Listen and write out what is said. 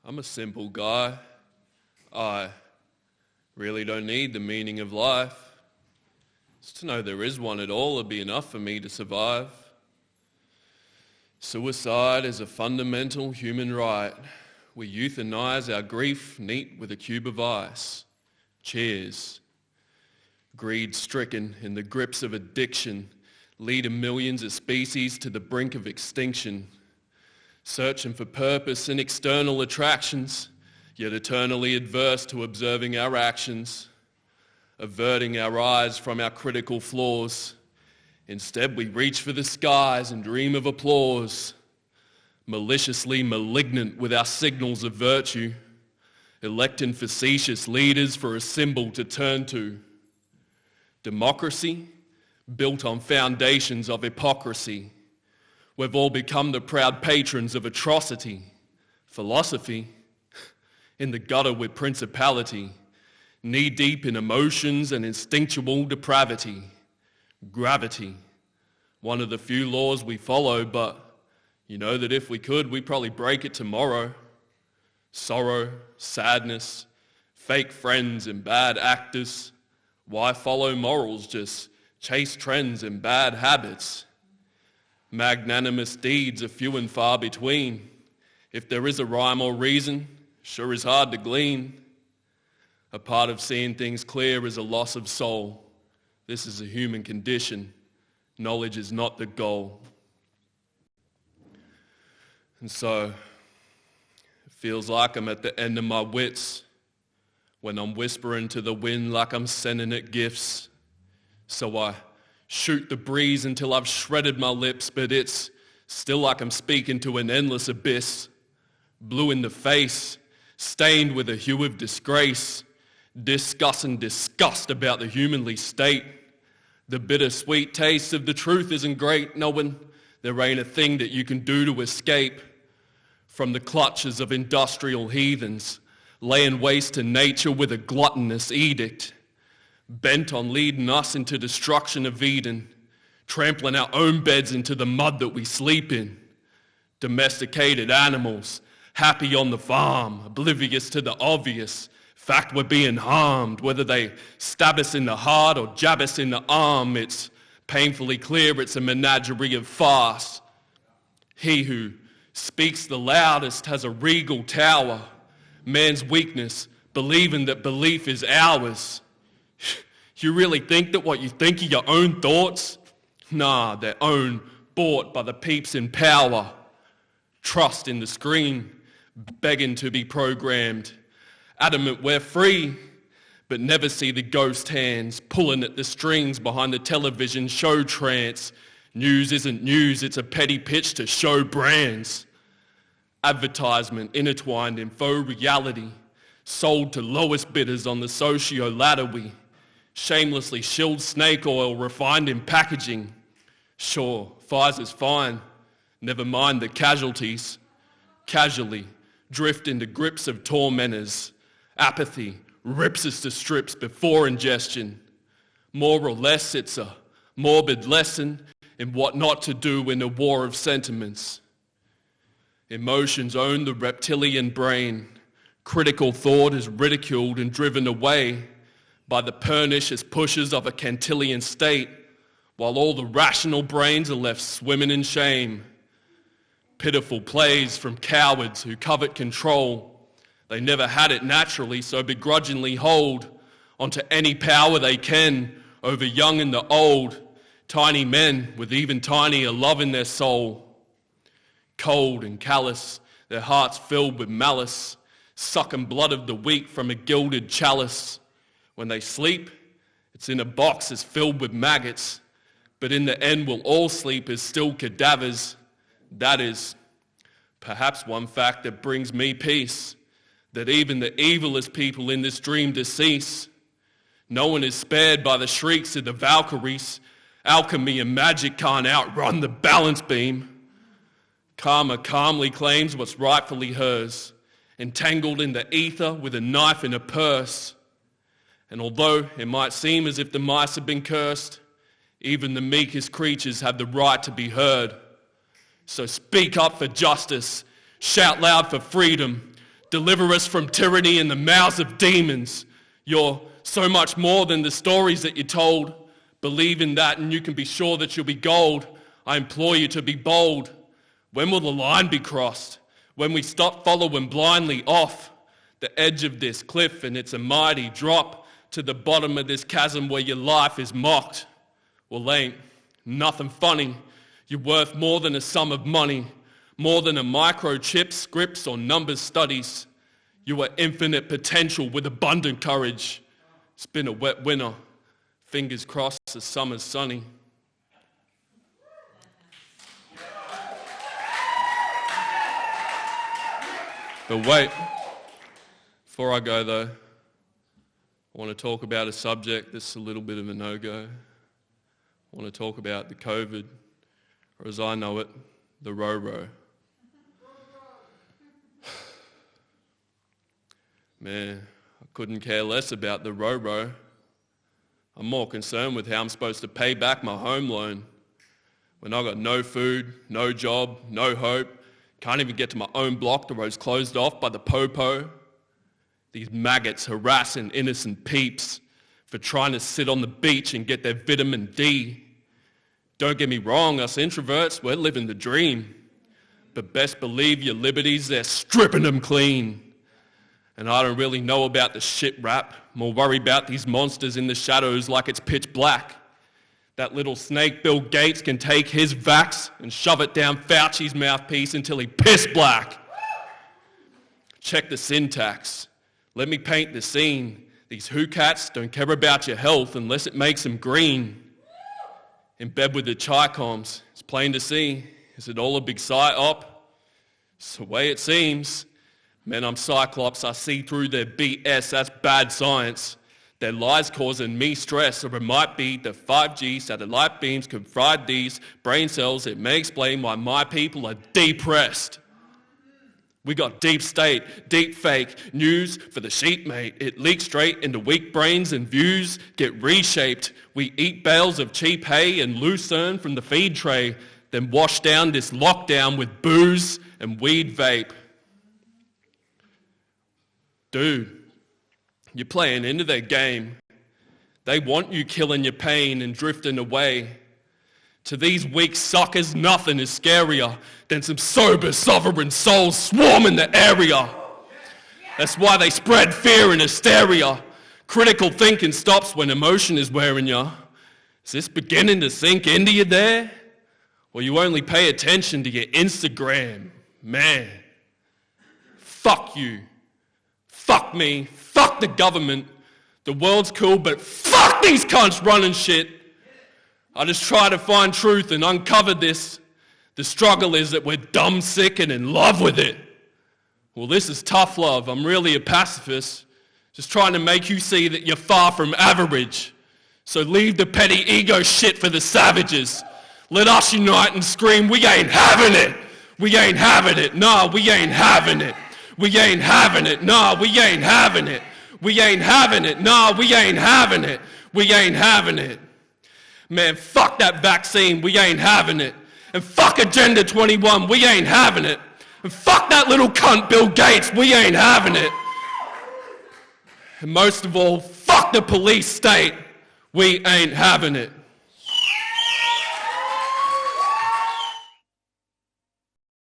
I'm a simple guy. I really don't need the meaning of life. Just to know there is one at all would be enough for me to survive. Suicide is a fundamental human right. We euthanize our grief neat with a cube of ice. Cheers. Greed-stricken in the grips of addiction, leading millions of species to the brink of extinction. Searching for purpose in external attractions, yet eternally adverse to observing our actions, averting our eyes from our critical flaws. Instead, we reach for the skies and dream of applause, maliciously malignant with our signals of virtue, electing facetious leaders for a symbol to turn to. Democracy, built on foundations of hypocrisy. We've all become the proud patrons of atrocity. Philosophy, in the gutter with principality, knee-deep in emotions and instinctual depravity. Gravity, one of the few laws we follow, but you know that if we could, we'd probably break it tomorrow. Sorrow, sadness, fake friends and bad actors. Why follow morals? Just chase trends and bad habits. Magnanimous deeds are few and far between. If there is a rhyme or reason, sure is hard to glean. A part of seeing things clear is a loss of soul. This is a human condition. Knowledge is not the goal. And so, it feels like I'm at the end of my wits when I'm whispering to the wind like I'm sending it gifts. So I shoot the breeze until I've shredded my lips, but it's still like I'm speaking to an endless abyss. Blue in the face, stained with a hue of disgrace, discussing disgust about the humanly state. The bittersweet taste of the truth isn't great, knowing there ain't a thing that you can do to escape from the clutches of industrial heathens, laying waste to nature with a gluttonous edict, bent on leading us into destruction of Eden, trampling our own beds into the mud that we sleep in. Domesticated animals, happy on the farm, oblivious to the obvious fact we're being harmed, whether they stab us in the heart or jab us in the arm. It's painfully clear it's a menagerie of farce. He who speaks the loudest has a regal tower. Man's weakness, believing that belief is ours. You really think that what you think are your own thoughts? Nah, they're own, bought by the peeps in power. Trust in the screen, begging to be programmed. Adamant we're free, but never see the ghost hands pulling at the strings behind the television show trance. News isn't news, it's a petty pitch to show brands. Advertisement intertwined in faux reality, sold to lowest bidders on the socio ladder. We shamelessly shilled snake oil refined in packaging. Sure, Pfizer's fine, never mind the casualties. Casually drift into grips of tormentors. Apathy rips us to strips before ingestion. More or less, it's a morbid lesson in what not to do in a war of sentiments. Emotions own the reptilian brain. Critical thought is ridiculed and driven away by the pernicious pushes of a Cantilian state, while all the rational brains are left swimming in shame. Pitiful plays from cowards who covet control. They never had it naturally, so begrudgingly hold onto any power they can over young and the old, tiny men with even tinier love in their soul. Cold and callous, their hearts filled with malice, sucking blood of the weak from a gilded chalice. When they sleep, it's in a box that's filled with maggots, but in the end we'll all sleep as still cadavers. That is perhaps one fact that brings me peace, that even the evilest people in this dream decease. No one is spared by the shrieks of the Valkyries. Alchemy and magic can't outrun the balance beam. Karma calmly claims what's rightfully hers, entangled in the ether with a knife in a purse. And although it might seem as if the mice have been cursed, even the meekest creatures have the right to be heard. So speak up for justice, shout loud for freedom, Deliver us from tyranny and the mouths of demons. You're so much more than the stories that you told. Believe in that and you can be sure that you'll be gold. I implore you to be bold. When will the line be crossed? When we stop following blindly off the edge of this cliff and it's a mighty drop to the bottom of this chasm where your life is mocked. Well, ain't nothing funny. You're worth more than a sum of money, more than a microchip, scripts or numbers studies. You are infinite potential with abundant courage. It's been a wet winter. Fingers crossed the summer's sunny. But wait, before I go though, I want to talk about a subject that's a little bit of a no-go. I want to talk about the COVID, or as I know it, the Ro-Ro. Man, I couldn't care less about the Ro-Ro. I'm more concerned with how I'm supposed to pay back my home loan when I got no food, no job, no hope, can't even get to my own block, the road's closed off by the popo. These maggots harassing innocent peeps for trying to sit on the beach and get their vitamin D. Don't get me wrong, us introverts, we're living the dream. But best believe your liberties, they're stripping them clean. And I don't really know about the shit rap, more worry about these monsters in the shadows like it's pitch black. That little snake Bill Gates can take his vax and shove it down Fauci's mouthpiece until he piss black. Check the syntax. Let me paint the scene. These who cats don't care about your health unless it makes them green. In bed with the Chi-Coms, it's plain to see. Is it all a big psy-op? It's the way it seems. Man, I'm Cyclops, I see through their BS, that's bad science. Their lies causing me stress, or it might be the 5G satellite beams could fried these brain cells. It may explain why my people are depressed. We got deep state, deep fake news for the sheep, mate. It leaks straight into weak brains and views get reshaped. We eat bales of cheap hay and lucerne from the feed tray, then wash down this lockdown with booze and weed vape. Dude, you're playing into their game. They want you killing your pain and drifting away. To these weak suckers, nothing is scarier than some sober, sovereign souls swarming the area. That's why they spread fear and hysteria. Critical thinking stops when emotion is wearing you. Is this beginning to sink into you there? Or you only pay attention to your Instagram? Man, fuck you. Fuck me, fuck the government. The world's cool, but fuck these cunts running shit. I just try to find truth and uncover this. The struggle is that we're dumb, sick, and in love with it. Well, this is tough love. I'm really a pacifist. Just trying to make you see that you're far from average. So leave the petty ego shit for the savages. Let us unite and scream, we ain't having it. We ain't having it. Nah, we ain't having it. We ain't having it, nah, we ain't having it. We ain't having it, nah, we ain't having it. We ain't having it. Man, fuck that vaccine, we ain't having it. And fuck Agenda 21, we ain't having it. And fuck that little cunt Bill Gates, we ain't having it. And most of all, fuck the police state, we ain't having it.